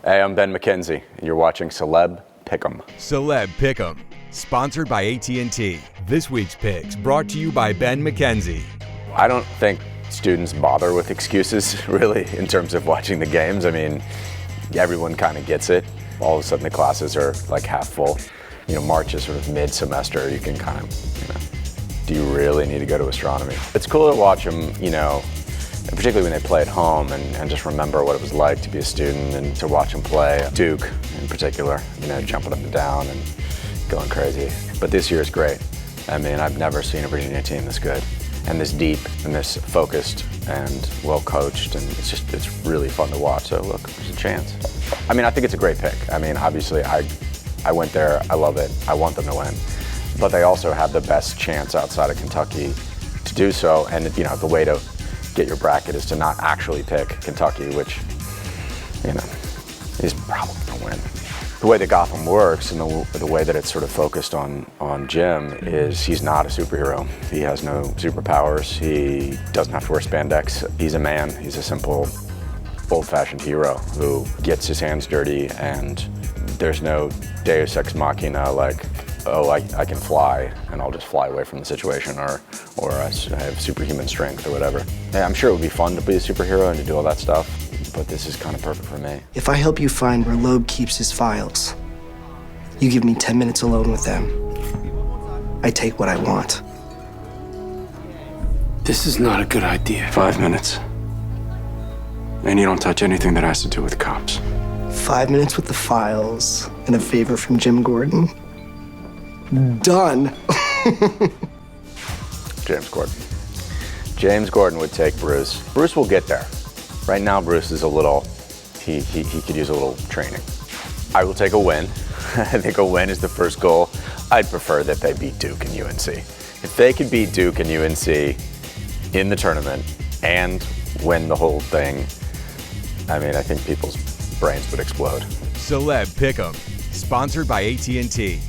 Hey, I'm Ben McKenzie. You're watching Celeb Pick'em. Celeb Pick'em, sponsored by AT&T. This week's picks brought to you by Ben McKenzie. I don't think students bother with excuses, really, in terms of watching the games. I mean, everyone kind of gets it. All of a sudden the classes are like half full. You know, March is sort of mid-semester. You can kind of, do you really need to go to astronomy? It's cool to watch them, particularly when they play at home and just remember what it was like to be a student and to watch them play. Duke, in particular, jumping up and down and going crazy. But this year is great. I mean, I've never seen a Virginia team this good and this deep and this focused and well coached, and it's really fun to watch. So look, there's a chance. I mean, I think it's a great pick. I mean, obviously, I went there. I love it. I want them to win. But they also have the best chance outside of Kentucky to do so. And the way to get your bracket is to not actually pick Kentucky, which, is probably going to win. The way that Gotham works and the way that it's sort of focused on Jim is he's not a superhero. He has no superpowers. He doesn't have to wear spandex. He's a man. He's a simple, old-fashioned hero who gets his hands dirty, and there's no deus ex machina like, oh, I can fly and I'll just fly away from the situation, or I have superhuman strength or whatever. Yeah, I'm sure it would be fun to be a superhero and to do all that stuff, but this is kind of perfect for me. If I help you find where Loeb keeps his files, you give me 10 minutes alone with them. I take what I want. This is not a good idea. 5 minutes. And you don't touch anything that has to do with cops. 5 minutes with the files and a favor from Jim Gordon. Done. James Gordon. James Gordon would take Bruce. Bruce will get there. Right now, Bruce is he could use a little training. I will take a win. I think a win is the first goal. I'd prefer that they beat Duke and UNC. If they could beat Duke and UNC in the tournament and win the whole thing, I mean, I think people's brains would explode. Celeb Pick'em, sponsored by AT&T.